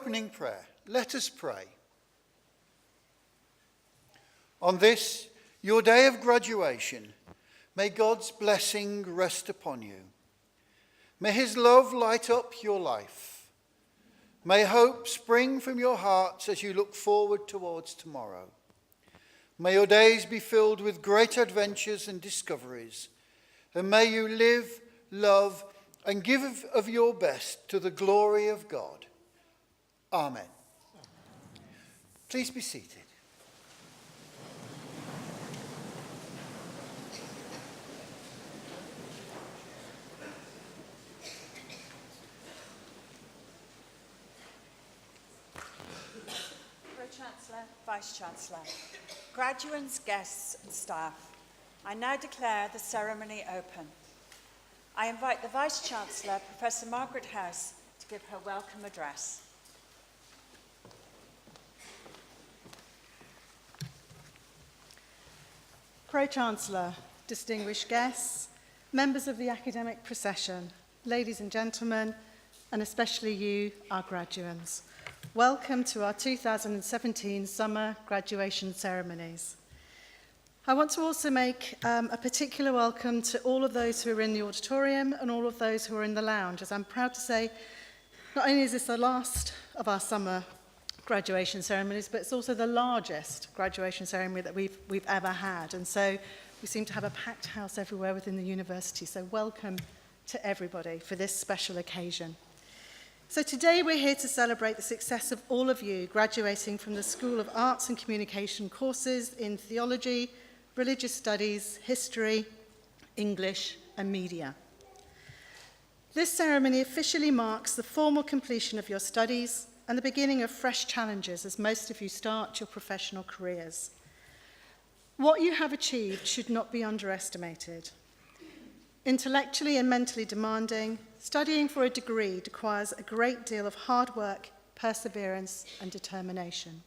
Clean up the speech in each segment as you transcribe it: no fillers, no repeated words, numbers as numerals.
opening prayer, let us pray. On this, your day of graduation, may God's blessing rest upon you. May his love light up your life. May hope spring from your hearts as you look forward towards tomorrow. May your days be filled with great adventures and discoveries, and may you live, love, and give of your best to the glory of God. Amen. Please be seated. Chancellor, Vice-Chancellor, graduates, guests and staff, I now declare the ceremony open. I invite the Vice-Chancellor, Professor Margaret House, to give her welcome address. Pro-Chancellor, distinguished guests, members of the academic procession, ladies and gentlemen, and especially you, our graduates. Welcome to our 2017 summer graduation ceremonies. I want to also make a particular welcome to all of those who are in the auditorium and all of those who are in the lounge, as I'm proud to say, not only is this the last of our summer graduation ceremonies, but it's also the largest graduation ceremony that we've ever had. And so we seem to have a packed house everywhere within the university. So welcome to everybody for this special occasion. So today we're here to celebrate the success of all of you graduating from the School of Arts and Communication courses in Theology, Religious Studies, History, English and Media. This ceremony officially marks the formal completion of your studies and the beginning of fresh challenges as most of you start your professional careers. What you have achieved should not be underestimated. Intellectually and mentally demanding, studying for a degree requires a great deal of hard work, perseverance, and determination.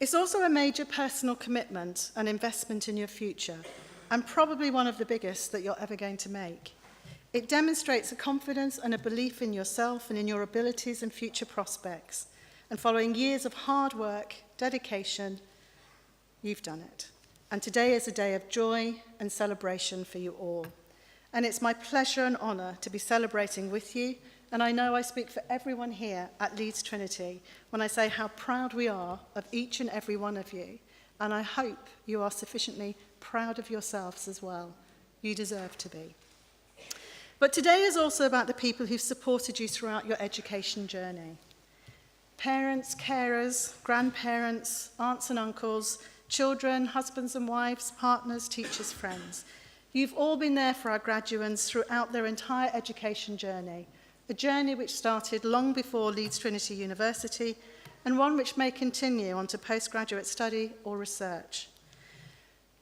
It's also a major personal commitment and investment in your future, and probably one of the biggest that you're ever going to make. It demonstrates a confidence and a belief in yourself and in your abilities and future prospects. And following years of hard work, dedication, you've done it. And today is a day of joy and celebration for you all. And it's my pleasure and honour to be celebrating with you, and I know I speak for everyone here at Leeds Trinity when I say how proud we are of each and every one of you, and I hope you are sufficiently proud of yourselves as well. You deserve to be. But today is also about the people who've supported you throughout your education journey. Parents, carers, grandparents, aunts and uncles, children, husbands and wives, partners, teachers, friends. You've all been there for our graduates throughout their entire education journey, a journey which started long before Leeds Trinity University and one which may continue on to postgraduate study or research.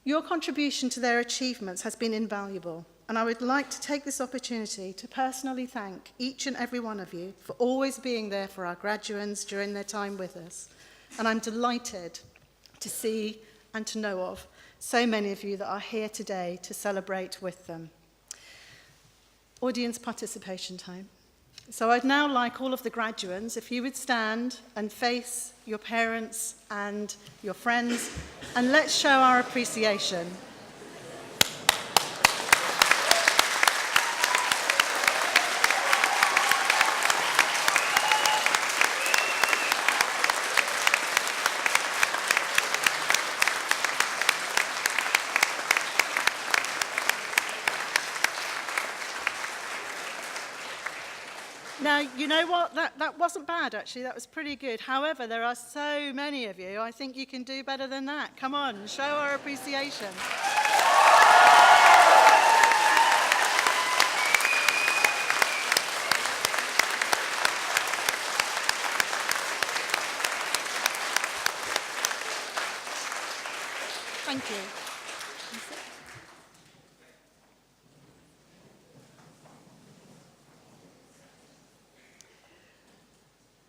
Your contribution to their achievements has been invaluable, and I would like to take this opportunity to personally thank each and every one of you for always being there for our graduates during their time with us. And I'm delighted to see and to know of so many of you that are here today to celebrate with them. Audience participation time. So I'd now like all of the graduates, if you would stand and face your parents and your friends, and let's show our appreciation. Now, you know what? That wasn't bad, actually. That was pretty good. However, there are so many of you. I think you can do better than that. Come on, show our appreciation. Thank you.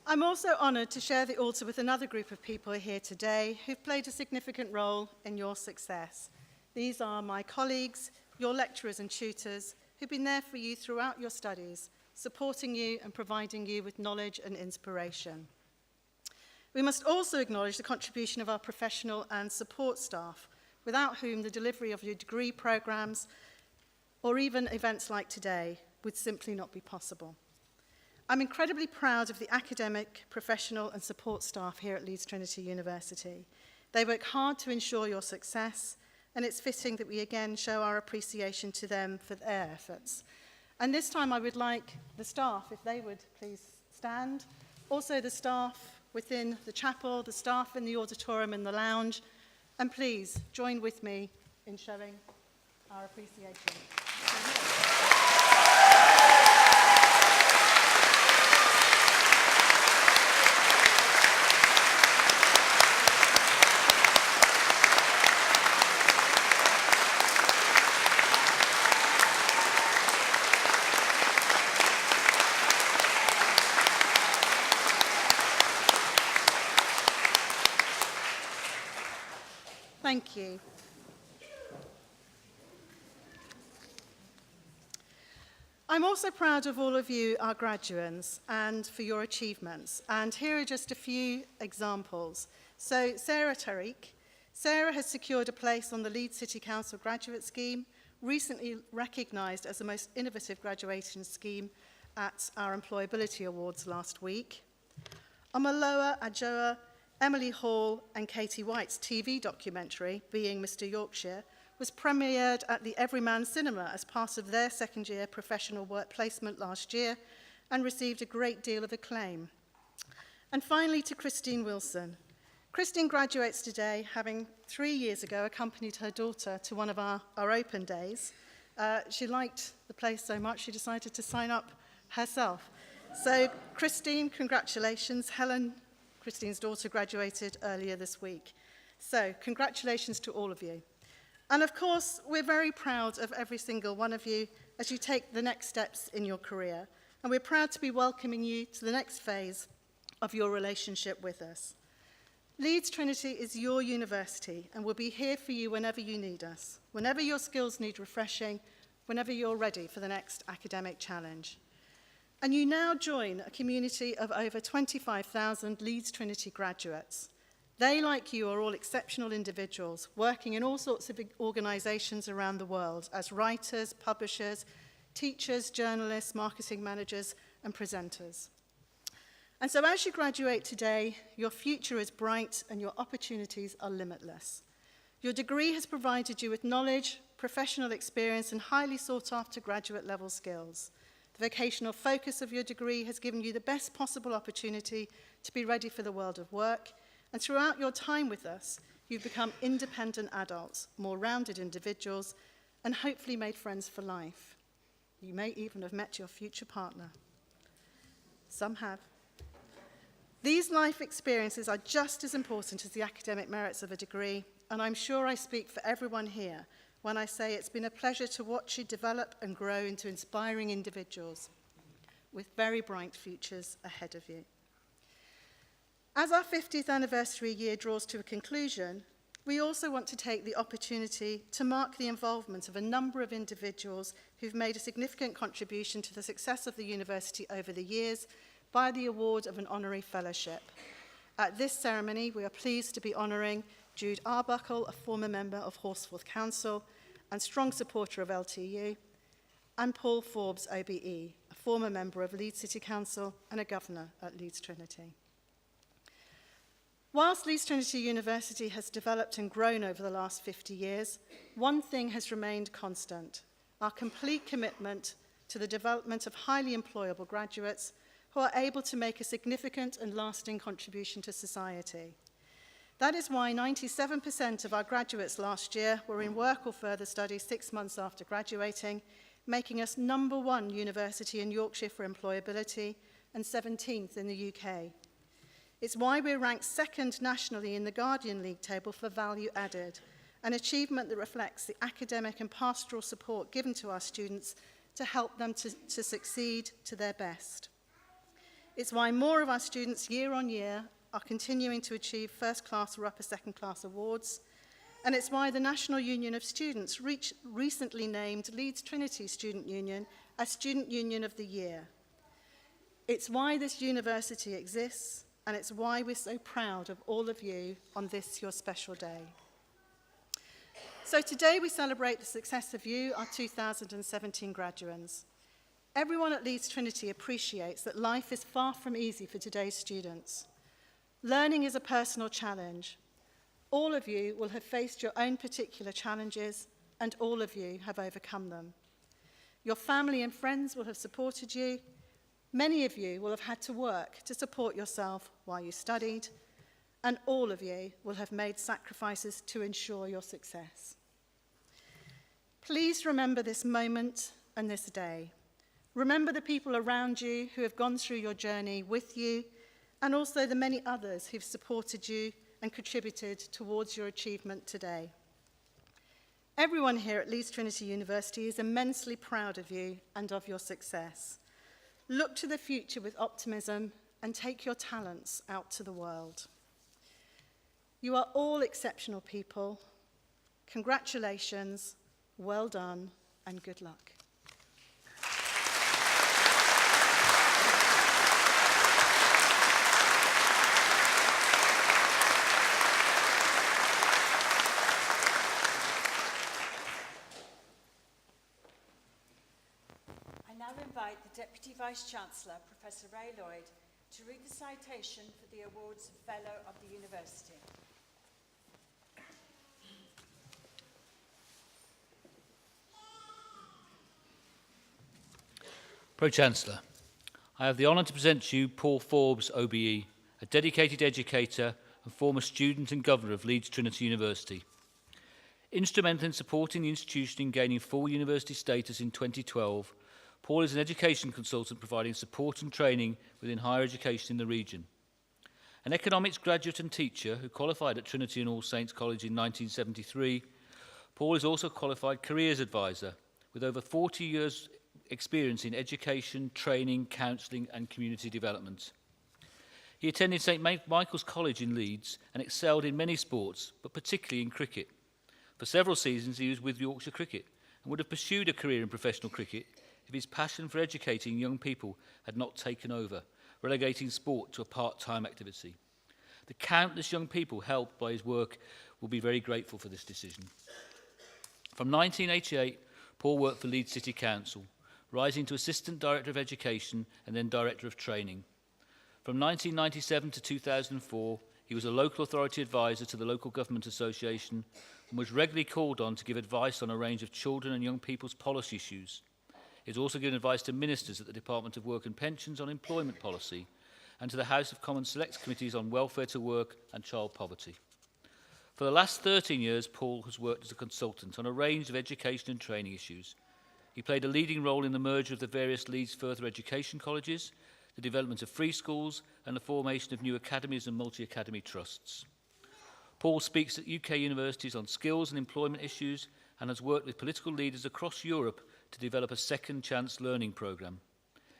I'm also honoured to share the altar with another group of people here today who've played a significant role in your success. These are my colleagues, your lecturers and tutors, who've been there for you throughout your studies, supporting you and providing you with knowledge and inspiration. We must also acknowledge the contribution of our professional and support staff, without whom the delivery of your degree programs or even events like today would simply not be possible. I'm incredibly proud of the academic, professional and support staff here at Leeds Trinity University. They work hard to ensure your success, and it's fitting that we again show our appreciation to them for their efforts. And this time I would like the staff, if they would please stand, also the staff within the chapel, the staff in the auditorium and the lounge, and please join with me in showing our appreciation. Thank you. I'm also proud of all of you, our graduates, and for your achievements. And here are just a few examples. So, J Tarrant. Sarah has secured a place on the Leeds City Council graduate scheme, recently recognised as the most innovative graduation scheme at our Employability Awards last week. Omaloa Ajoa, Emily Hall and Katie White's TV documentary, Being Mr. Yorkshire, was premiered at the Everyman Cinema as part of their second-year professional work placement last year and received a great deal of acclaim. And finally to Christine Wilson. Christine graduates today, having 3 years ago accompanied her daughter to one of our open days. She liked the place so much she decided to sign up herself. So Christine, congratulations. Helen, Christine's daughter, graduated earlier this week. So congratulations to all of you. And of course, we're very proud of every single one of you as you take the next steps in your career. And we're proud to be welcoming you to the next phase of your relationship with us. Leeds Trinity is your university and we'll be here for you whenever you need us, whenever your skills need refreshing, whenever you're ready for the next academic challenge. And you now join a community of over 25,000 Leeds Trinity graduates. They, like you, are all exceptional individuals working in all sorts of organisations around the world as writers, publishers, teachers, journalists, marketing managers and presenters. And so as you graduate today, your future is bright and your opportunities are limitless. Your degree has provided you with knowledge, professional experience and highly sought after graduate level skills. The vocational focus of your degree has given you the best possible opportunity to be ready for the world of work, and throughout your time with us, you've become independent adults, more rounded individuals, and hopefully made friends for life. You may even have met your future partner. Some have. These life experiences are just as important as the academic merits of a degree, and I'm sure I speak for everyone here when I say it's been a pleasure to watch you develop and grow into inspiring individuals with very bright futures ahead of you. As our 50th anniversary year draws to a conclusion, we also want to take the opportunity to mark the involvement of a number of individuals who've made a significant contribution to the success of the university over the years by the award of an honorary fellowship. At this ceremony, we are pleased to be honouring Jude Arbuckle, a former member of Horsforth Council and strong supporter of LTU, and Paul Forbes OBE, a former member of Leeds City Council and a governor at Leeds Trinity. Whilst Leeds Trinity University has developed and grown over the last 50 years, one thing has remained constant: our complete commitment to the development of highly employable graduates who are able to make a significant and lasting contribution to society. That is why 97% of our graduates last year were in work or further studies 6 months after graduating, making us #1 university in Yorkshire for employability and 17th in the UK. It's why we're ranked 2nd nationally in the Guardian League table for value added, an achievement that reflects the academic and pastoral support given to our students to help them to succeed to their best. It's why more of our students year on year are continuing to achieve first class or upper second class awards, and it's why the National Union of Students recently named Leeds Trinity Student Union as Student Union of the Year. It's why this university exists, and it's why we're so proud of all of you on this, your special day. So today we celebrate the success of you, our 2017 graduates. Everyone at Leeds Trinity appreciates that life is far from easy for today's students. Learning is a personal challenge. All of you will have faced your own particular challenges, and all of you have overcome them. Your family and friends will have supported you. Many of you will have had to work to support yourself while you studied, and all of you will have made sacrifices to ensure your success. Please remember this moment and this day. Remember the people around you who have gone through your journey with you, and also the many others who've supported you and contributed towards your achievement today. Everyone here at Leeds Trinity University is immensely proud of you and of your success. Look to the future with optimism and take your talents out to the world. You are all exceptional people. Congratulations, well done, and good luck. I now invite the Deputy Vice-Chancellor, Professor Ray Lloyd, to read the citation for the awards of Fellow of the University. Pro-Chancellor, I have the honour to present to you Paul Forbes OBE, a dedicated educator and former student and governor of Leeds Trinity University. Instrumental in supporting the institution in gaining full university status in 2012, Paul is an education consultant providing support and training within higher education in the region. An economics graduate and teacher who qualified at Trinity and All Saints College in 1973, Paul is also a qualified careers advisor with over 40 years experience in education, training, counselling and community development. He attended St Michael's College in Leeds and excelled in many sports, but particularly in cricket. For several seasons he was with Yorkshire Cricket and would have pursued a career in professional cricket if his passion for educating young people had not taken over, relegating sport to a part-time activity. The countless young people helped by his work will be very grateful for this decision. From 1988, Paul worked for Leeds City Council, rising to Assistant Director of Education and then Director of Training. From 1997 to 2004, he was a local authority advisor to the Local Government Association and was regularly called on to give advice on a range of children and young people's policy issues. He has also given advice to ministers at the Department of Work and Pensions on employment policy and to the House of Commons Select Committees on welfare to work and child poverty. For the last 13 years, Paul has worked as a consultant on a range of education and training issues. He played a leading role in the merger of the various Leeds further education colleges, the development of free schools, and the formation of new academies and multi-academy trusts. Paul speaks at UK universities on skills and employment issues and has worked with political leaders across Europe to develop a second chance learning programme.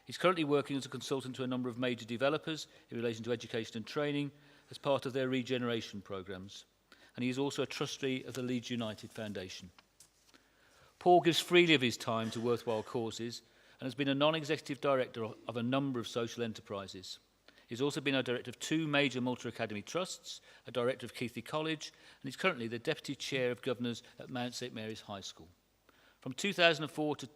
He's currently working as a consultant to a number of major developers in relation to education and training as part of their regeneration programmes. And he is also a trustee of the Leeds United Foundation. Paul gives freely of his time to worthwhile causes and has been a non-executive director of a number of social enterprises. He's also been a director of two major multi-academy trusts, a director of Keighley College, and he's currently the deputy chair of governors at Mount St Mary's High School. From 2004 to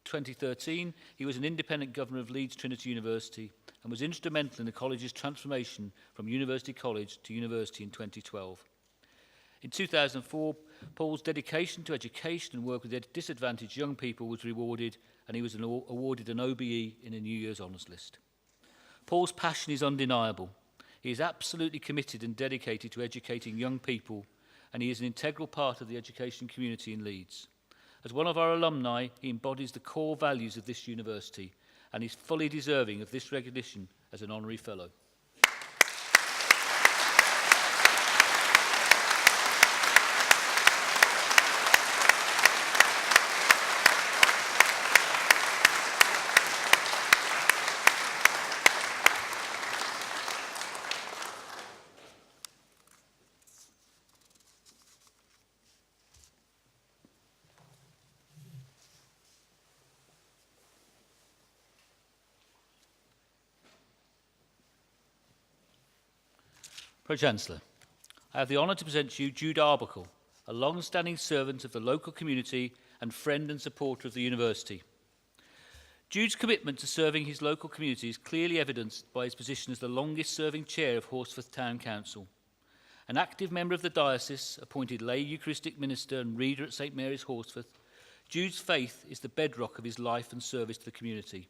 2013, he was an independent governor of Leeds Trinity University and was instrumental in the college's transformation from University College to university in 2012. In 2004, Paul's dedication to education and work with disadvantaged young people was rewarded, and he was awarded an OBE in a New Year's Honours List. Paul's passion is undeniable. He is absolutely committed and dedicated to educating young people, and he is an integral part of the education community in Leeds. As one of our alumni, he embodies the core values of this university and is fully deserving of this recognition as an honorary fellow. Pro-Chancellor, I have the honour to present to you Jude Arbuckle, a long-standing servant of the local community and friend and supporter of the university. Jude's commitment to serving his local community is clearly evidenced by his position as the longest-serving chair of Horsforth Town Council. An active member of the diocese, appointed lay Eucharistic minister and reader at St Mary's Horsforth, Jude's faith is the bedrock of his life and service to the community.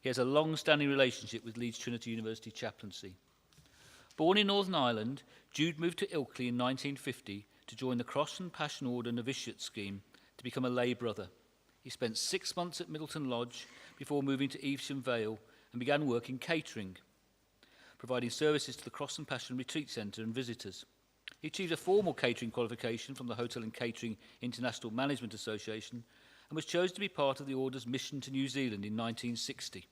He has a long-standing relationship with Leeds Trinity University chaplaincy. Born in Northern Ireland, Jude moved to Ilkley in 1950 to join the Cross and Passion Order novitiate scheme to become a lay brother. He spent 6 months at Middleton Lodge before moving to Evesham Vale and began work in catering, providing services to the Cross and Passion Retreat Centre and visitors. He achieved a formal catering qualification from the Hotel and Catering International Management Association and was chosen to be part of the Order's mission to New Zealand in 1960.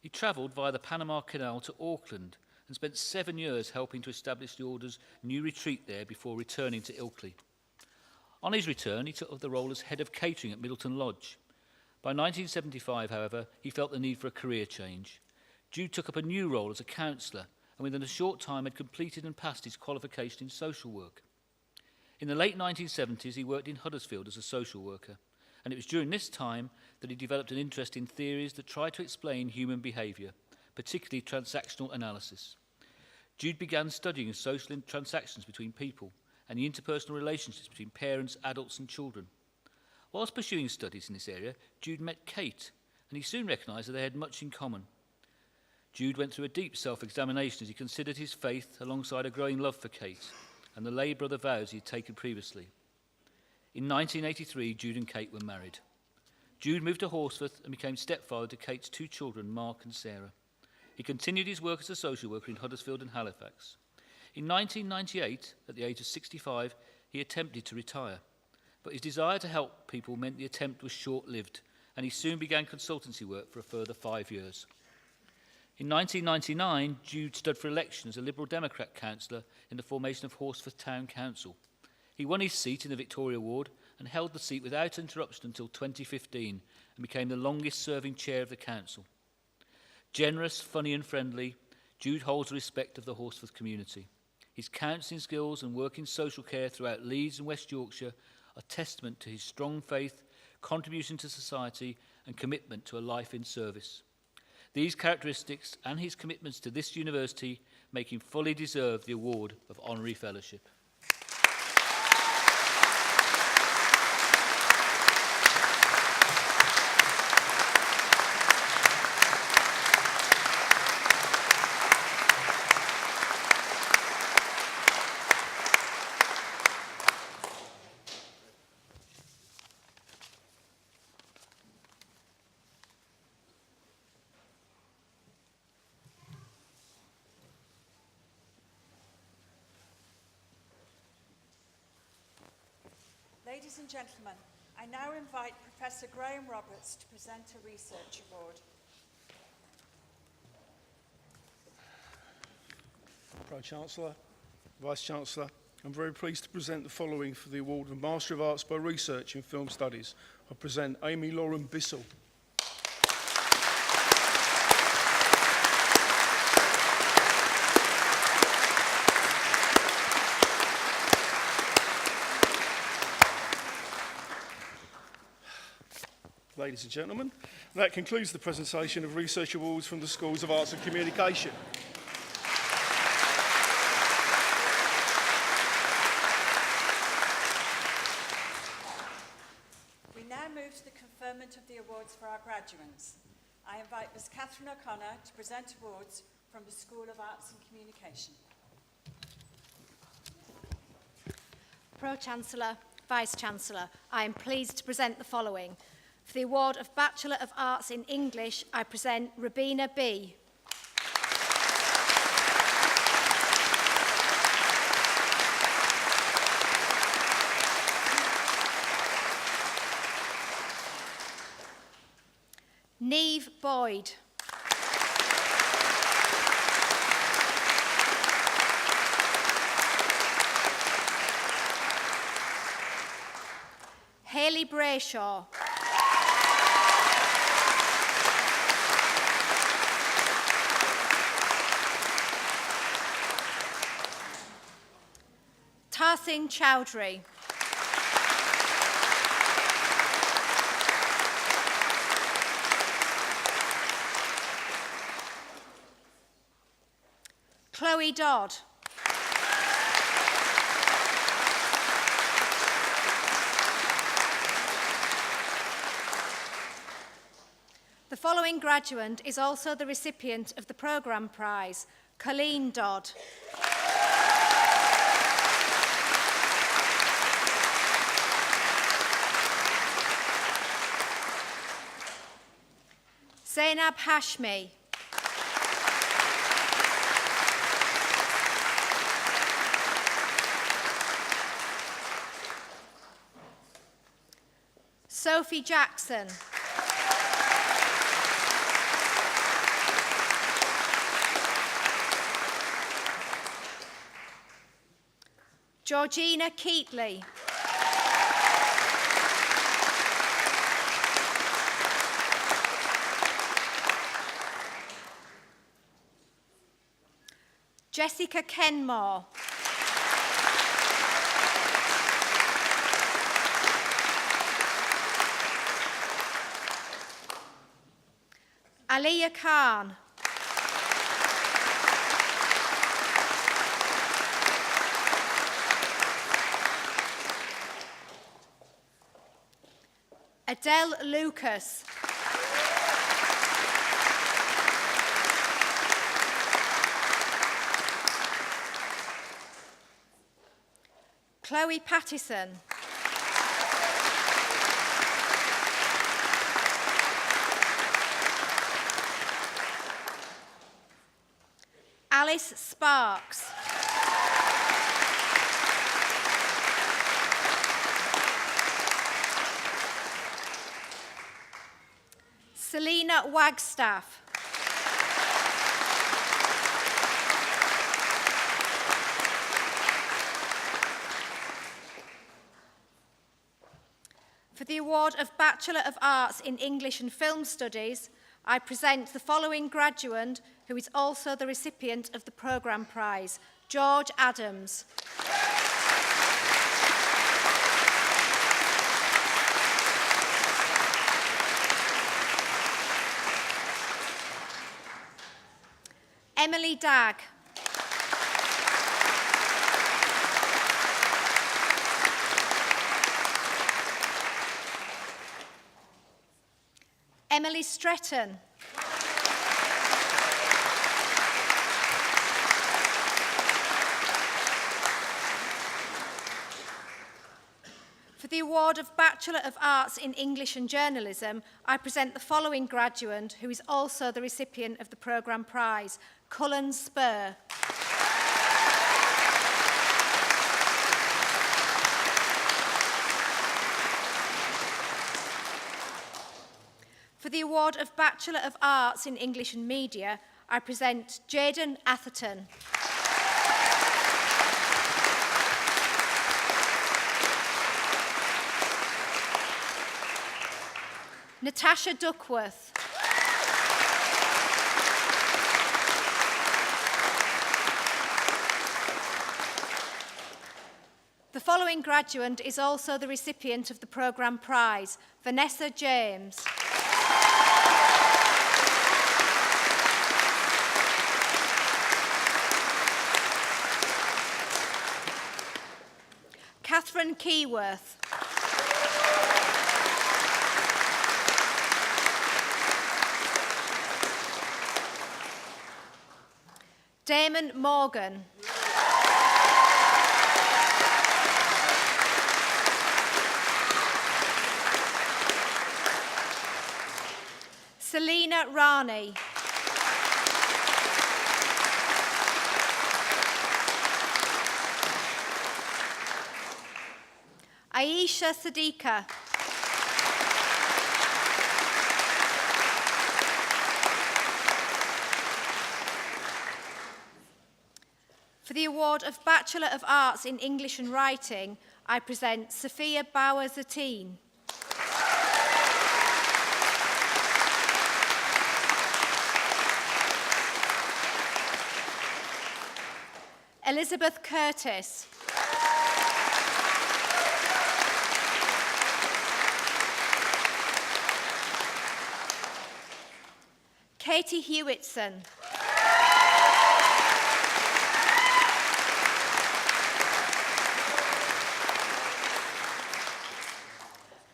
He travelled via the Panama Canal to Auckland and spent 7 years helping to establish the Order's new retreat there before returning to Ilkley. On his return, he took up the role as head of catering at Middleton Lodge. By 1975, however, he felt the need for a career change. Jude took up a new role as a counsellor and within a short time had completed and passed his qualification in social work. In the late 1970s, he worked in Huddersfield as a social worker, and it was during this time that he developed an interest in theories that try to explain human behaviour, particularly transactional analysis. Jude began studying social transactions between people and the interpersonal relationships between parents, adults and children. Whilst pursuing studies in this area, Jude met Kate, and he soon recognised that they had much in common. Jude went through a deep self-examination as he considered his faith alongside a growing love for Kate and the lay brother vows he had taken previously. In 1983, Jude and Kate were married. Jude moved to Horsforth and became stepfather to Kate's 2 children, Mark and Sarah. He continued his work as a social worker in Huddersfield and Halifax. In 1998, at the age of 65, he attempted to retire, but his desire to help people meant the attempt was short-lived, and he soon began consultancy work for a further 5 years. In 1999, Jude stood for election as a Liberal Democrat councillor in the formation of Horsforth Town Council. He won his seat in the Victoria Ward and held the seat without interruption until 2015 and became the longest-serving chair of the council. Generous, funny and friendly, Jude holds the respect of the Horsforth community. His counselling skills and work in social care throughout Leeds and West Yorkshire are testament to his strong faith, contribution to society and commitment to a life in service. These characteristics and his commitments to this university make him fully deserve the award of honorary fellowship. Ladies and gentlemen, I now invite Professor Graham Roberts to present a research award. Pro-Chancellor, Vice-Chancellor, I'm very pleased to present the following for the award of Master of Arts by Research in Film Studies. I present Amy Lauren Bissell. Ladies and gentlemen, that concludes the presentation of research awards from the Schools of Arts and Communication. We now move to the conferment of the awards for our graduates. I invite Ms. Catherine O'Connor to present awards from the School of Arts and Communication. Pro-Chancellor, Vice-Chancellor, I am pleased to present the following. For the award of Bachelor of Arts in English, I present Rabina B. Neve Boyd. Hayley Brayshaw. Tarsin Chowdhury. Chloe Dodd. The following graduate is also the recipient of the programme prize, Colleen Dodd. Zainab Hashmi. Sophie Jackson. Georgina Keatley. Jessica Kenmore. Aliyah Khan. Adele Lucas. Chloe Pattison. Alice Sparks. Selena Wagstaff. For the award of Bachelor of Arts in English and Film Studies, I present the following graduate who is also the recipient of the programme prize, George Adams. Emily Dagg. Emily Stretton. For the award of Bachelor of Arts in English and Journalism, I present the following graduate who is also the recipient of the programme prize, Cullens Spur. For the award of Bachelor of Arts in English and Media, I present Jaden Atherton. Natasha Duckworth. The following graduate is also the recipient of the programme prize, Vanessa James. Catherine Keyworth. Damon Morgan. Selena Rani. Aisha Sadiqa. For the award of Bachelor of Arts in English and Writing, I present Sophia Bauer-Zatine. Elizabeth Curtis. Katie Hewitson.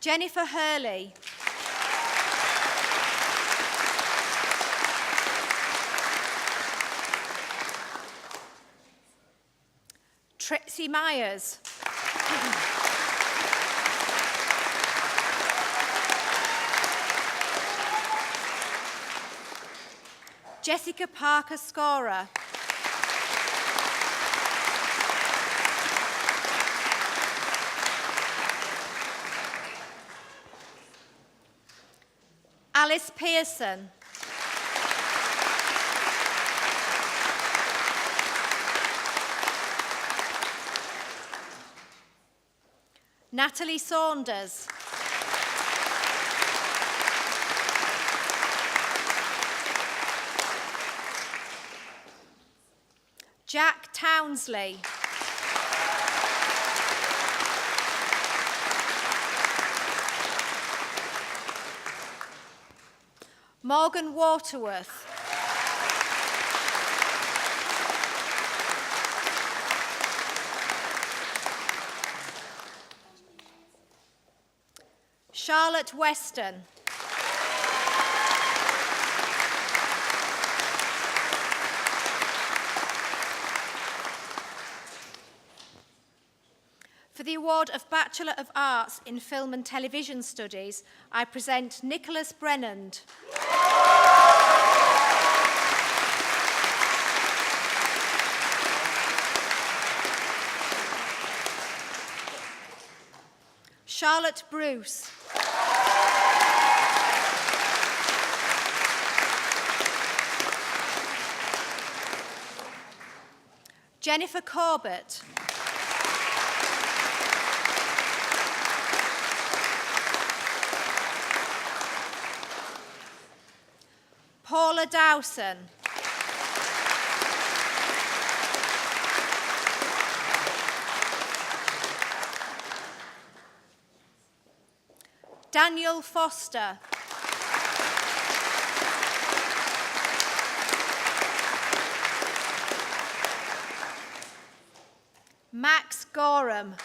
Jennifer Hurley. Trixie Myers. Jessica Parker Scorer. Alice Pearson. Natalie Saunders. Jack Townsley. Morgan Waterworth. Charlotte Weston. For the award of Bachelor of Arts in Film and Television Studies, I present Nicholas Brennand. Charlotte Bruce. Jennifer Corbett. Paula Dowson. Daniel Foster. Max Gorham.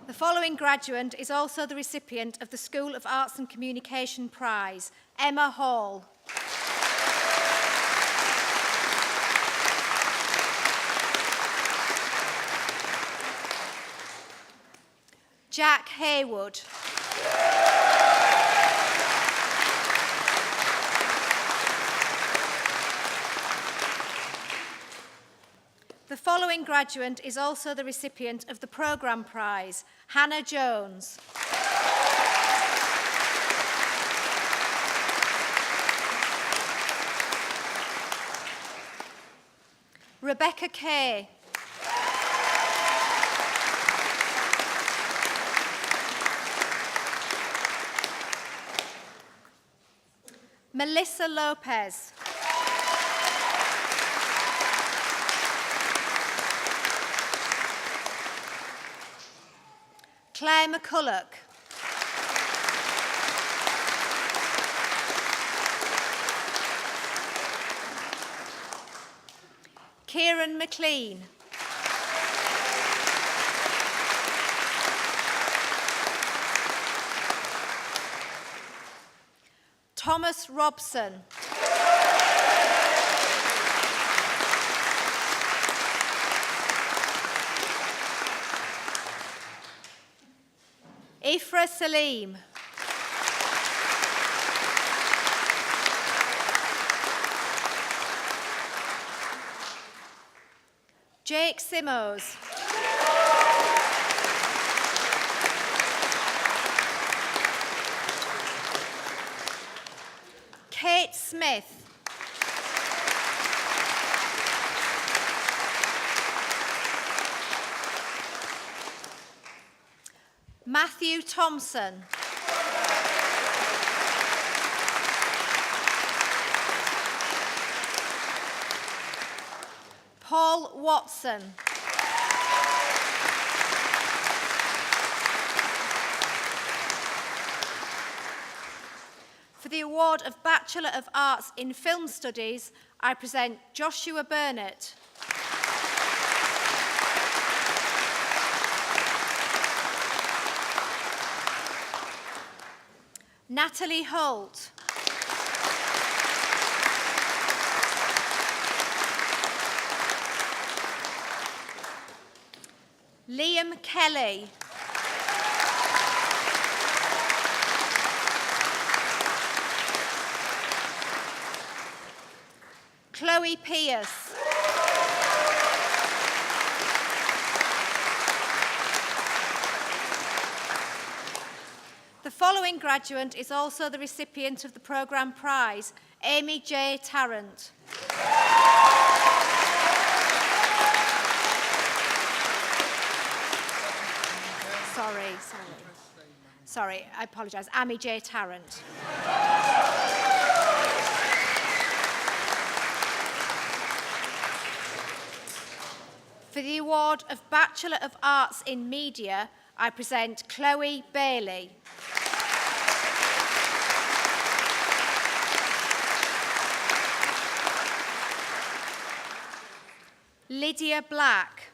The following graduate is also the recipient of the School of Arts and Communication Prize, Emma Hall. Jack Haywood. The following graduate is also the recipient of the Programme Prize, Hannah Jones. Rebecca Kay. Melissa Lopez. Claire McCulloch. Kieran McLean. Thomas Robson. Ifra Salim. Jake Simos. Kate Smith. Matthew Thompson. Paul Watson. For the award of Bachelor of Arts in Film Studies, I present Joshua Burnett. Natalie Holt. Liam Kelly. Chloe Pierce. The following graduate is also the recipient of the programme prize, Amy J Tarrant. Sorry, I apologise. Amy J Tarrant. For the award of Bachelor of Arts in Media, I present Chloe Bailey. Lydia Black.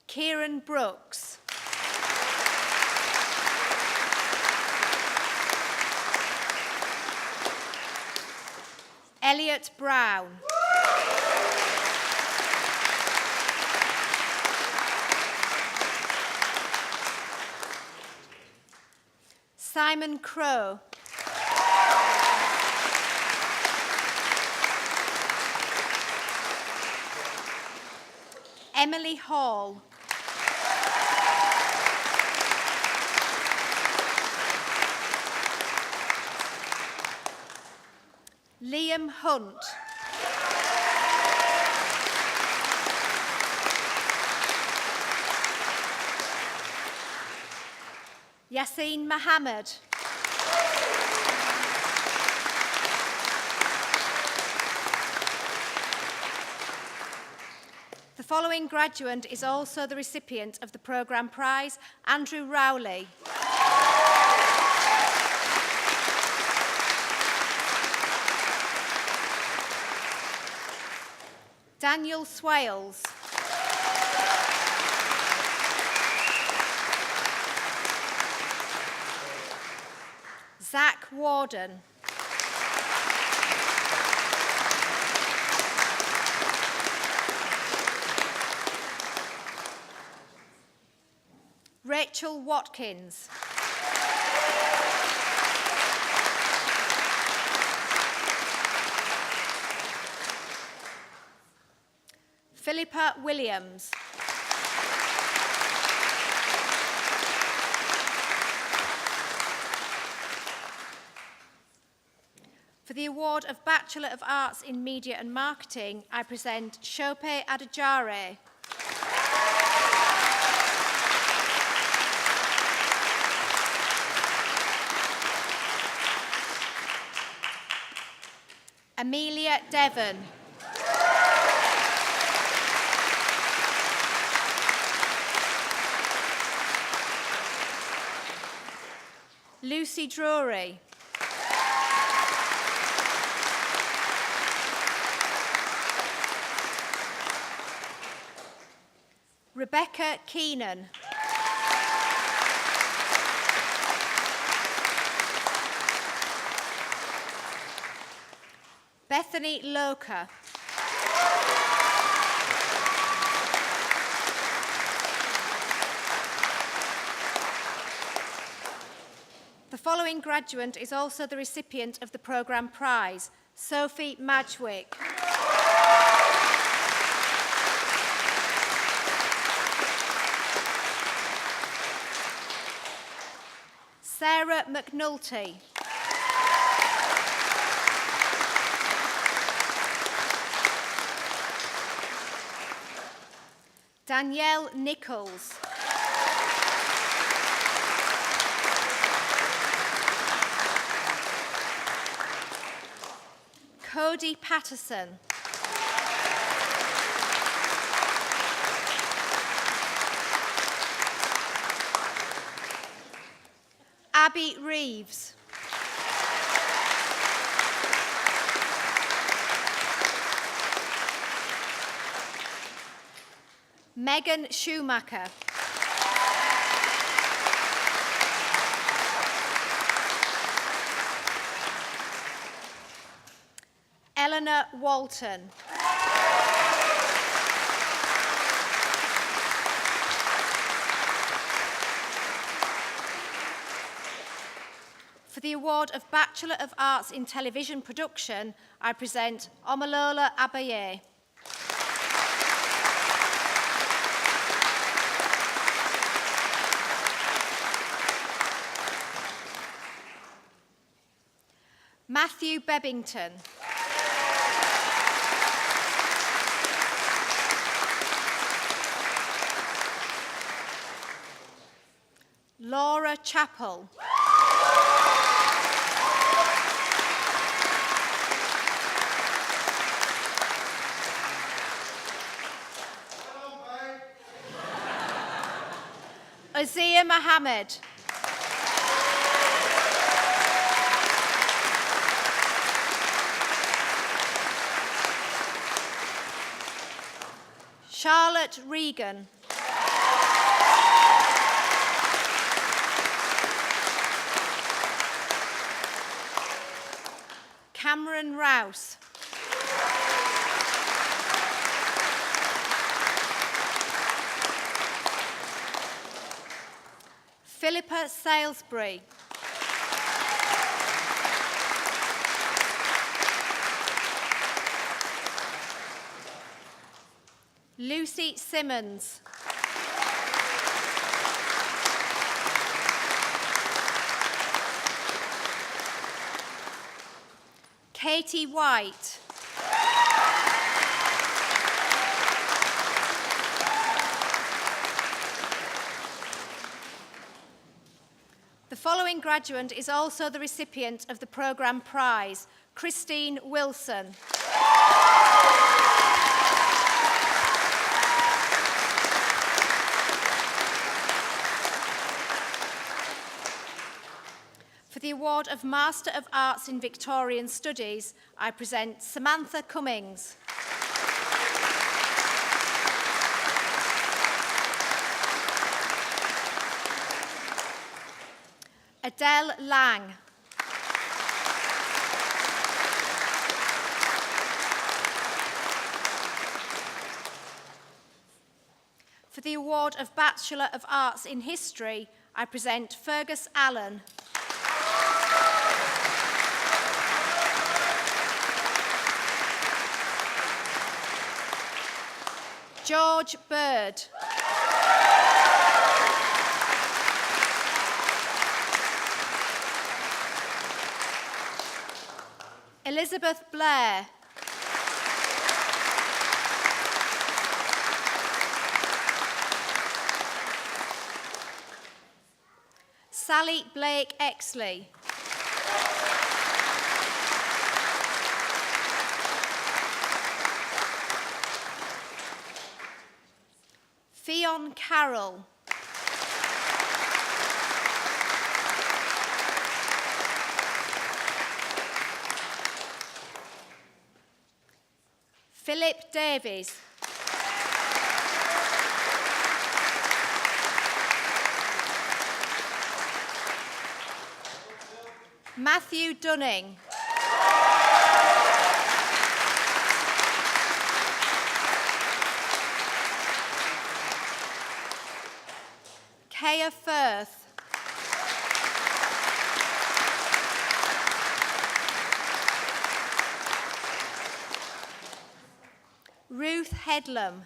Kieran Brooks. Elliot Brown. Simon Crowe. Emily Hall. Liam Hunt. Yassine Mohammed. The following graduate is also the recipient of the programme prize, Andrew Rowley. Daniel Swales. Zach Warden. Rachel Watkins. Philippa Williams. For the award of Bachelor of Arts in Media and Marketing, I present Shope Adajare. Amelia Devon. Lucy Drury. Rebecca Keenan. Bethany Loka. The following graduate is also the recipient of the programme prize, Sophie Madgwick. Sarah McNulty. Danielle Nichols. Cody Patterson. Abby Reeves. Megan Schumacher. Eleanor Walton. For the award of Bachelor of Arts in Television Production, I present Omolola Abaye. Matthew Bebbington. Laura Chappell. Azia Mohammed. Charlotte Regan. Cameron Rouse. Philippa Salisbury. Lucy Simmons. Katie White. The following graduate is also the recipient of the programme prize, Christine Wilson. For the award of Master of Arts in Victorian Studies, I present Samantha Cummings. Adele Lang. For the award of Bachelor of Arts in History, I present Fergus Allen. George Bird. Elizabeth Blair. Sally Blake Exley. Fionn Carroll. Philip Davies. Matthew Dunning. Kaya Firth. Ruth Headlam.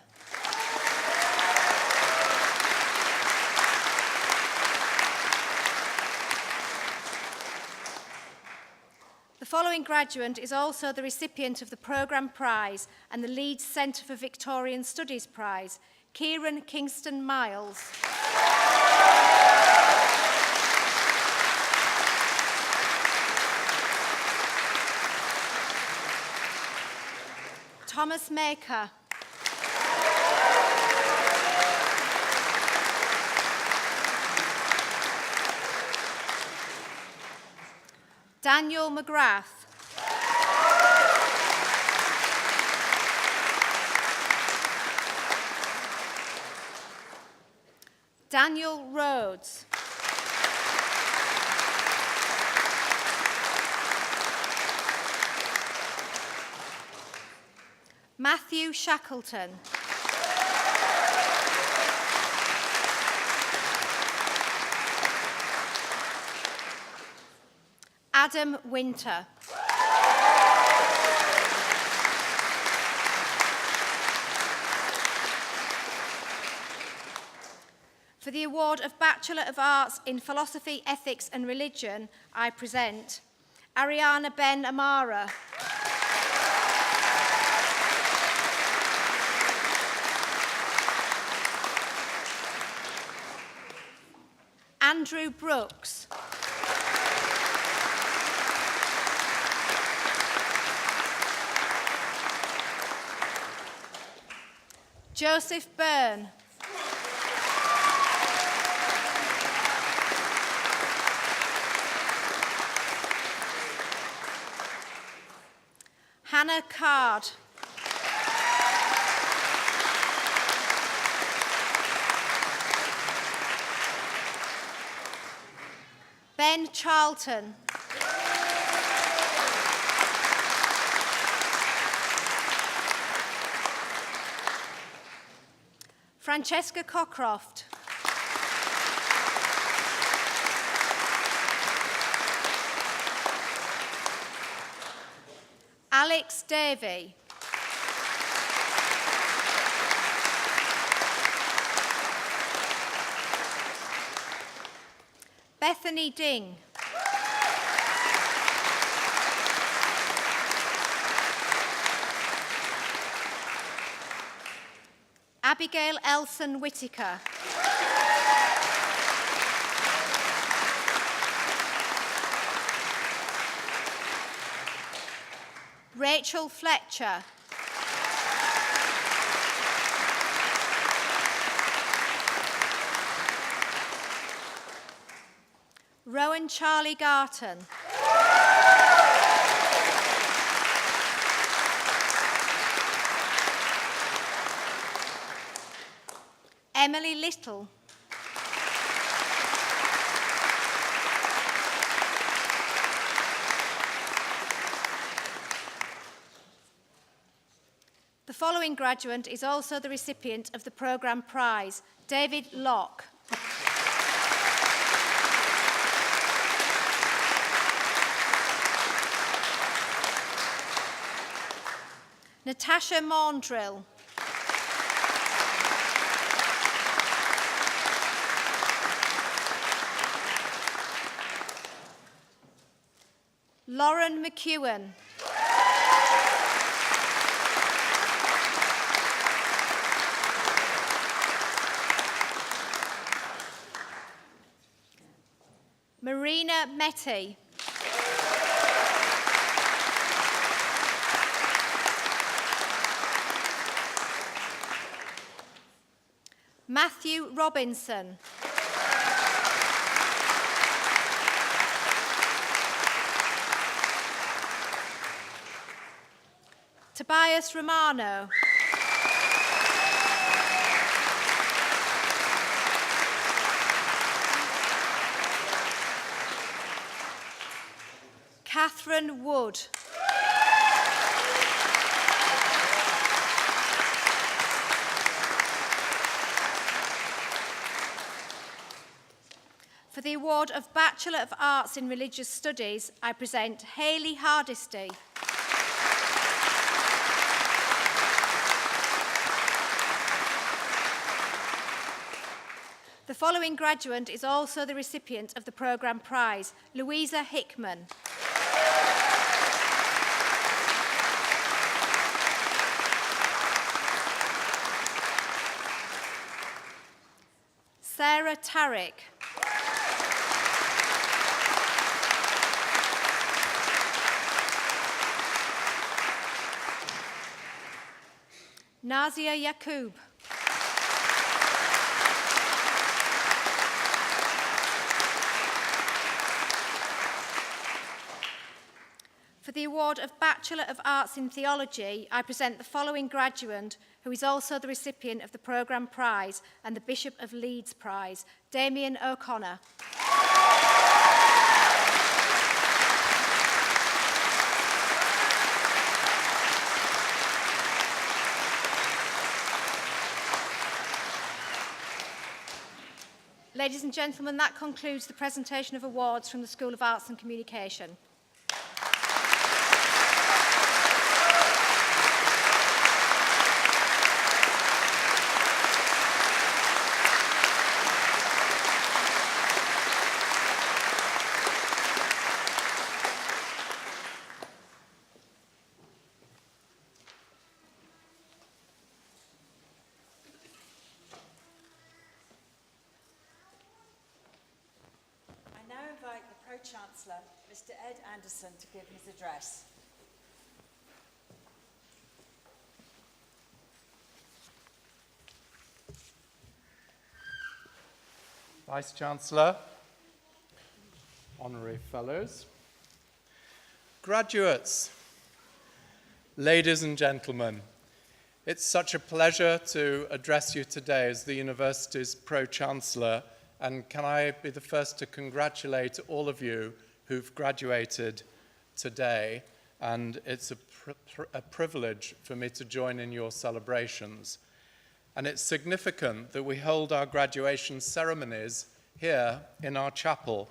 The following graduate is also the recipient of the programme prize and the Leeds Centre for Victorian Studies prize, Kieran Kingston Miles. Thomas Maker. Daniel McGrath. Daniel Rhodes. Matthew Shackleton. Adam Winter. For the award of Bachelor of Arts in Philosophy, Ethics and Religion, I present Ariana Ben Amara. Andrew Brooks. Joseph Byrne. Hannah Card. Ben Charlton. Francesca Cockcroft. Alex Davey. Bethany Ding. Abigail Elson Whittaker. Rachel Fletcher. Rowan Charlie Garton. Emily Little. The following graduate is also the recipient of the programme prize, David Locke. Natasha Maundrill. Lauren McEwen. Marina Metti. Matthew Robinson. Tobias Romano. Catherine Wood. For the award of Bachelor of Arts in Religious Studies, I present Hayley Hardisty. The following graduate is also the recipient of the programme prize, Louisa Hickman. Sarah Tarrick. Nazia Yaqub. award of Bachelor of Arts in Theology, I present the following graduate, who is also the recipient of the Programme Prize and the Bishop of Leeds Prize, Damien O'Connor. Ladies and gentlemen, that concludes the presentation of awards from the School of Arts and Communication. Chancellor, Mr. Ed Anderson, to give his address. Vice-Chancellor, honorary fellows, graduates, ladies and gentlemen, it's such a pleasure to address you today as the university's Pro-Chancellor, and can I be the first to congratulate all of you who've graduated today, and it's a privilege for me to join in your celebrations. And it's significant that we hold our graduation ceremonies here in our chapel,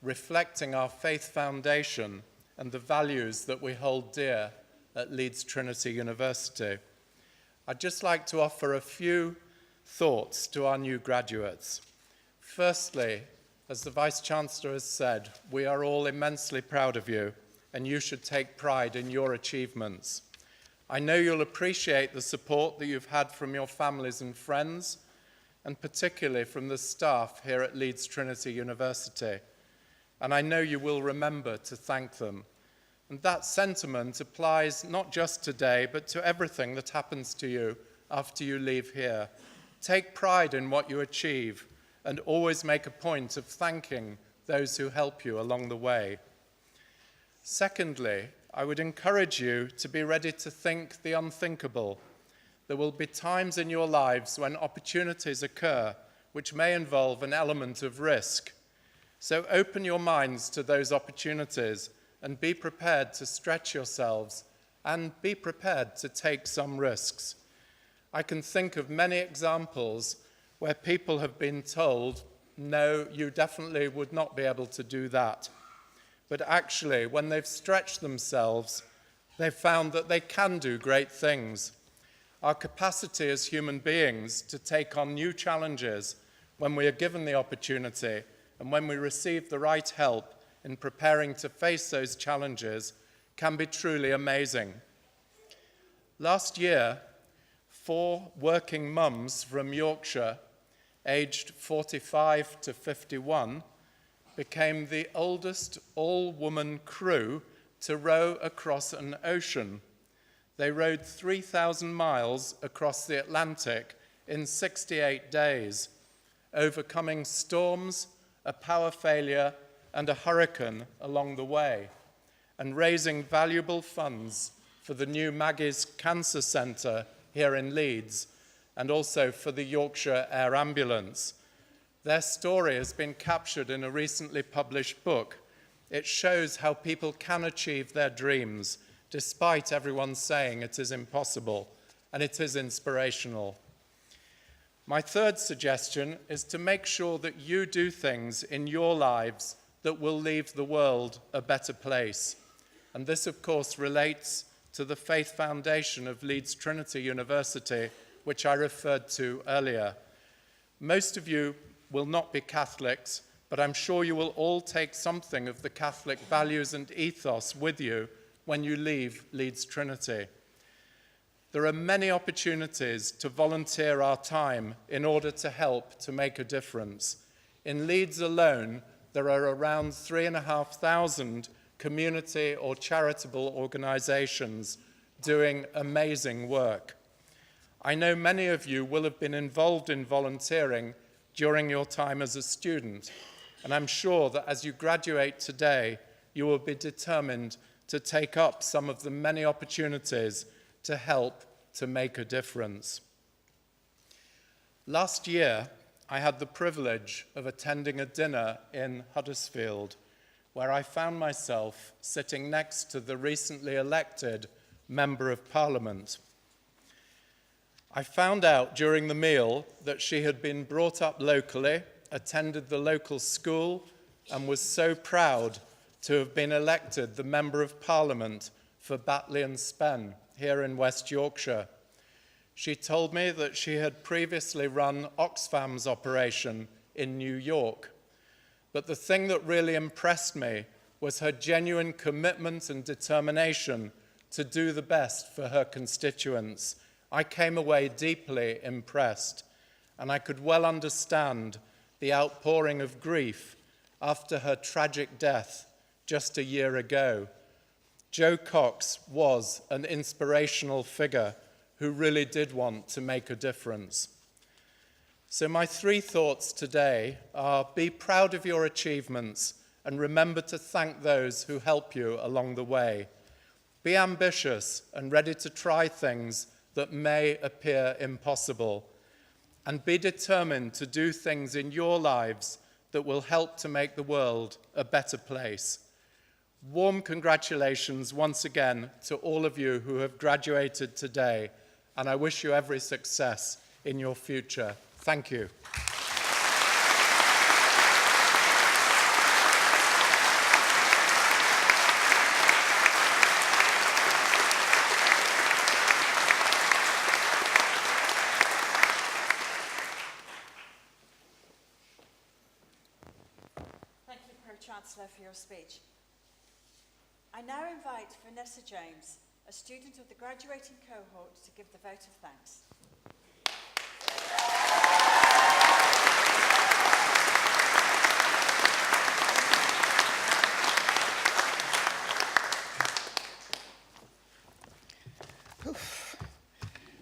reflecting our faith foundation and the values that we hold dear at Leeds Trinity University. I'd just like to offer a few thoughts to our new graduates. Firstly, as the Vice-Chancellor has said, we are all immensely proud of you, and you should take pride in your achievements. I know you'll appreciate the support that you've had from your families and friends, and particularly from the staff here at Leeds Trinity University. And I know you will remember to thank them. And that sentiment applies not just today, but to everything that happens to you after you leave here. Take pride in what you achieve, and always make a point of thanking those who help you along the way. Secondly, I would encourage you to be ready to think the unthinkable. There will be times in your lives when opportunities occur which may involve an element of risk. So open your minds to those opportunities and be prepared to stretch yourselves and be prepared to take some risks. I can think of many examples where people have been told, no, you definitely would not be able to do that. But actually, when they've stretched themselves, they've found that they can do great things. Our capacity as human beings to take on new challenges when we are given the opportunity and when we receive the right help in preparing to face those challenges can be truly amazing. Last year, 4 working mums from Yorkshire, aged 45 to 51, became the oldest all-woman crew to row across an ocean. They rowed 3,000 miles across the Atlantic in 68 days, overcoming storms, a power failure, and a hurricane along the way, and raising valuable funds for the new Maggie's Cancer Centre here in Leeds, and also for the Yorkshire Air Ambulance. Their story has been captured in a recently published book. It shows how people can achieve their dreams, despite everyone saying it is impossible, and it is inspirational. My third suggestion is to make sure that you do things in your lives that will leave the world a better place. And this, of course, relates to the faith foundation of Leeds Trinity University, which I referred to earlier. Most of you will not be Catholics, but I'm sure you will all take something of the Catholic values and ethos with you when you leave Leeds Trinity. There are many opportunities to volunteer our time in order to help to make a difference. In Leeds alone, there are around 3,500 community or charitable organisations doing amazing work. I know many of you will have been involved in volunteering during your time as a student, and I'm sure that as you graduate today, you will be determined to take up some of the many opportunities to help to make a difference. Last year, I had the privilege of attending a dinner in Huddersfield, where I found myself sitting next to the recently elected Member of Parliament. I found out during the meal that she had been brought up locally, attended the local school, and was so proud to have been elected the Member of Parliament for Batley and Spen here in West Yorkshire. She told me that she had previously run Oxfam's operation in New York. But the thing that really impressed me was her genuine commitment and determination to do the best for her constituents. I came away deeply impressed, and I could well understand the outpouring of grief after her tragic death just a year ago. Jo Cox was an inspirational figure who really did want to make a difference. So my 3 thoughts today are: be proud of your achievements and remember to thank those who help you along the way. Be ambitious and ready to try things that may appear impossible. And be determined to do things in your lives that will help to make the world a better place. Warm congratulations once again to all of you who have graduated today, and I wish you every success in your future. Thank you. Thank you, Pro-Chancellor, for your speech. I now invite Vanessa James, a student of the graduating cohort, to give the vote of thanks.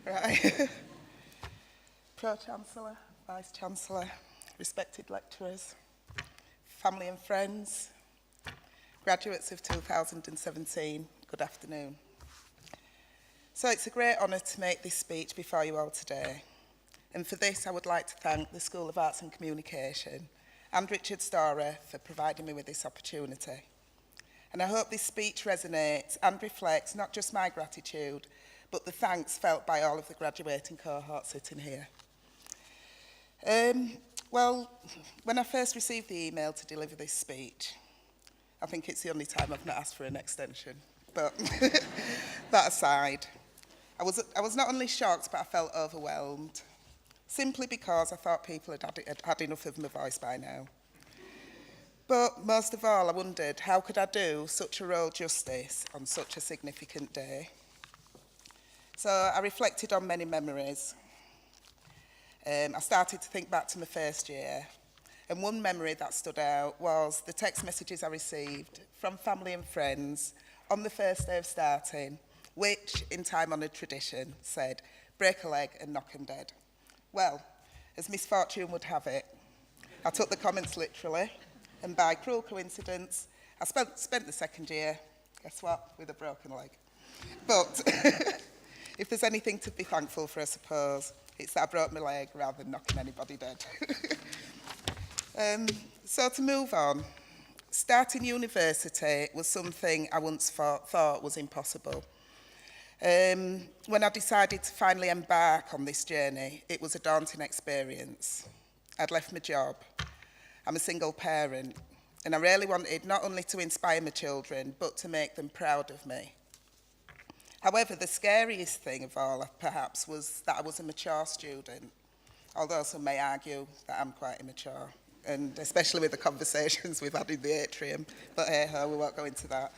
Right. Pro-Chancellor, Vice-Chancellor, respected lecturers, family and friends, graduates of 2017, good afternoon. So it's a great honour to make this speech before you all today. And for this, I would like to thank the School of Arts and Communication and Richard Storer for providing me with this opportunity. And I hope this speech resonates and reflects not just my gratitude, but the thanks felt by all of the graduating cohort sitting here. Well, when I first received the email to deliver this speech, I think it's the only time I've not asked for an extension. But that aside, I was not only shocked, but I felt overwhelmed, simply because I thought people had enough of my voice by now. But most of all, I wondered, how could I do such a role justice on such a significant day? So I reflected on many memories. I started to think back to my first year, and one memory that stood out was the text messages I received from family and friends on the first day of starting, which, in time-honoured tradition, said, break a leg and knock 'em dead. Well, as misfortune would have it, I took the comments literally, and by cruel coincidence, I spent the second year, guess what, with a broken leg. But if there's anything to be thankful for, I suppose, it's that I broke my leg rather than knocking anybody dead. So to move on, starting university was something I once thought was impossible. When I decided to finally embark on this journey, it was a daunting experience. I'd left my job. I'm a single parent, and I really wanted not only to inspire my children, but to make them proud of me. However, the scariest thing of all, perhaps, was that I was a mature student, although some may argue that I'm quite immature, and especially with the conversations we've had in the atrium, but hey-ho, we won't go into that.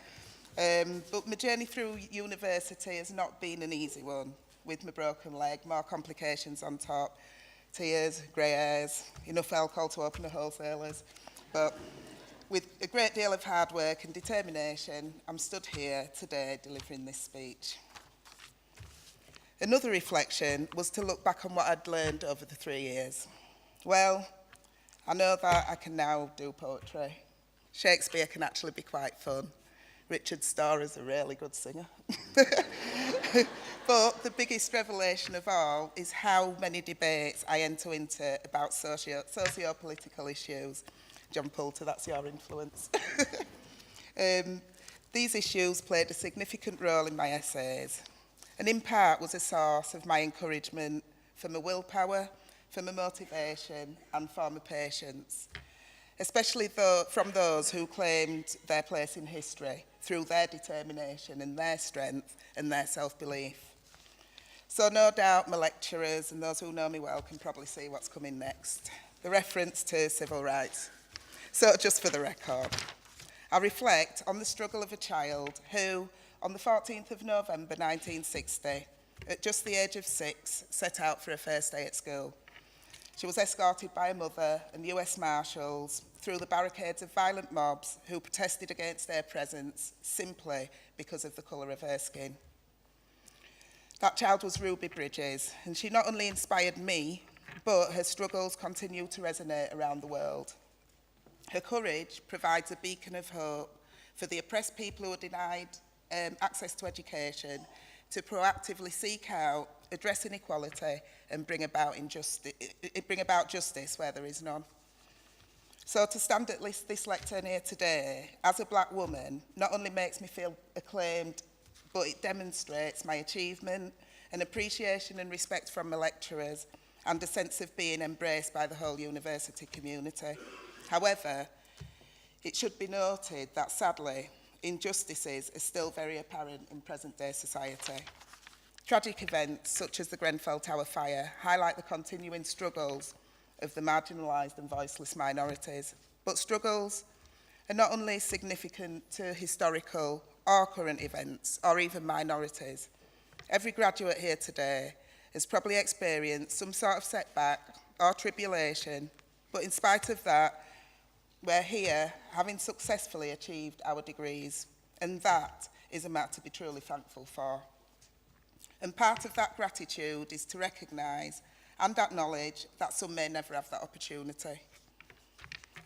But my journey through university has not been an easy one, with my broken leg, more complications on top, tears, grey hairs, enough alcohol to open a wholesalers. But with a great deal of hard work and determination, I'm stood here today delivering this speech. Another reflection was to look back on what I'd learned over the 3 years. Well, I know that I can now do poetry. Shakespeare can actually be quite fun. Richard Starr is a really good singer. But the biggest revelation of all is how many debates I enter into about socio-political issues. John Poulter, that's your influence. These issues played a significant role in my essays, and in part was a source of my encouragement for my willpower, for my motivation, and for my patience, especially from those who claimed their place in history through their determination and their strength and their self-belief. So no doubt my lecturers and those who know me well can probably see what's coming next, the reference to civil rights. So just for the record, I reflect on the struggle of a child who, on the 14th of November 1960, at just the age of 6, set out for her first day at school. She was escorted by her mother and US Marshals through the barricades of violent mobs who protested against their presence simply because of the colour of her skin. That child was Ruby Bridges, and she not only inspired me, but her struggles continue to resonate around the world. Her courage provides a beacon of hope for the oppressed people who are denied access to education to proactively seek out, address inequality, and bring about justice where there is none. So to stand at this lectern here today as a black woman not only makes me feel acclaimed, but it demonstrates my achievement, an appreciation and respect from my lecturers, and a sense of being embraced by the whole university community. However, it should be noted that sadly, injustices are still very apparent in present-day society. Tragic events such as the Grenfell Tower fire highlight the continuing struggles of the marginalised and voiceless minorities. But struggles are not only significant to historical or current events, or even minorities. Every graduate here today has probably experienced some sort of setback or tribulation, but in spite of that, we're here having successfully achieved our degrees, and that is a matter to be truly thankful for. And part of that gratitude is to recognise and acknowledge that some may never have that opportunity.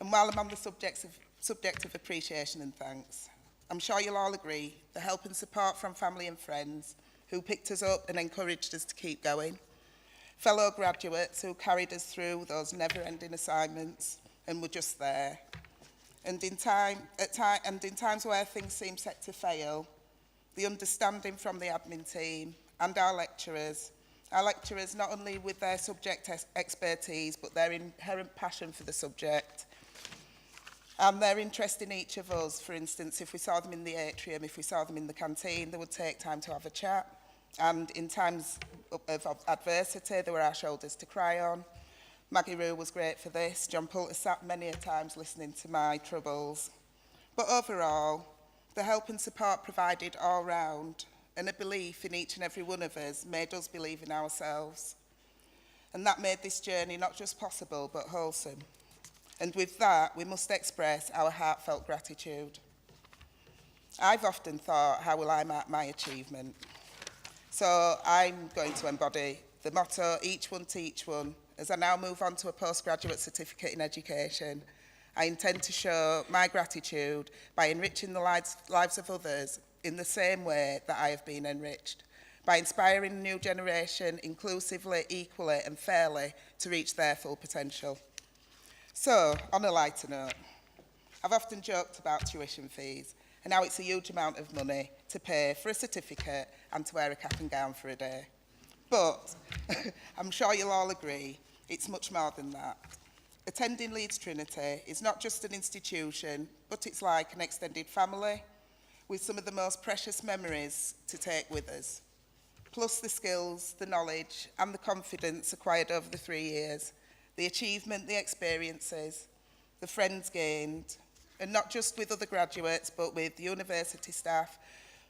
And while I'm on the subject of appreciation and thanks, I'm sure you'll all agree the help and support from family and friends who picked us up and encouraged us to keep going, fellow graduates who carried us through those never-ending assignments and were just there, and in times where things seem set to fail, the understanding from the admin team and our lecturers not only with their subject expertise, but their inherent passion for the subject, and their interest in each of us. For instance, if we saw them in the atrium, if we saw them in the canteen, they would take time to have a chat. And in times of adversity, they were our shoulders to cry on. Maggie Rue was great for this. John Poulter sat many a times listening to my troubles. But overall, the help and support provided all round, and a belief in each and every one of us made us believe in ourselves. And that made this journey not just possible, but wholesome. And with that, we must express our heartfelt gratitude. I've often thought, how will I mark my achievement? So I'm going to embody the motto, each one teach one. As I now move on to a postgraduate certificate in education, I intend to show my gratitude by enriching the lives of others in the same way that I have been enriched, by inspiring a new generation inclusively, equally and fairly to reach their full potential. So, on a lighter note, I've often joked about tuition fees and how it's a huge amount of money to pay for a certificate and to wear a cap and gown for a day. But I'm sure you'll all agree it's much more than that. Attending Leeds Trinity is not just an institution, but it's like an extended family with some of the most precious memories to take with us, plus the skills, the knowledge and the confidence acquired over the 3 years, the achievement, the experiences, the friends gained, and not just with other graduates, but with university staff,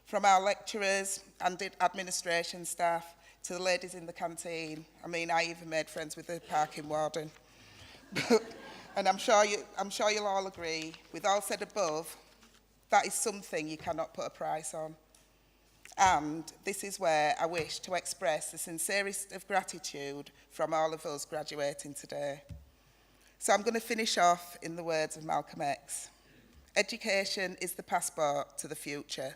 from our lecturers and administration staff to the ladies in the canteen. I mean, I even made friends with the parking warden. And I'm sure you'll all agree, with all said above, that is something you cannot put a price on. And this is where I wish to express the sincerest of gratitude from all of us graduating today. So I'm going to finish off in the words of Malcolm X. Education is the passport to the future,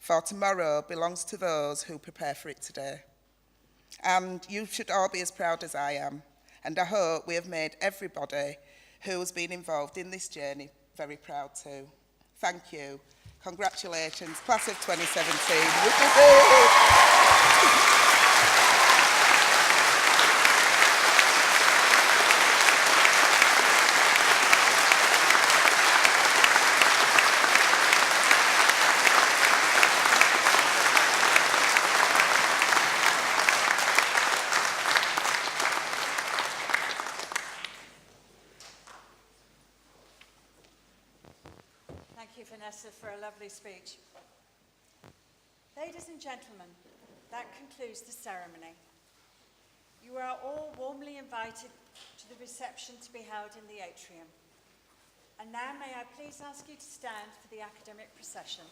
for tomorrow belongs to those who prepare for it today. And you should all be as proud as I am, and I hope we have made everybody who has been involved in this journey very proud too. Thank you. Congratulations, class of 2017. Thank you, Vanessa, for a lovely speech. Ladies and gentlemen, that concludes the ceremony. You are all warmly invited to the reception to be held in the atrium. And now may I please ask you to stand for the academic procession.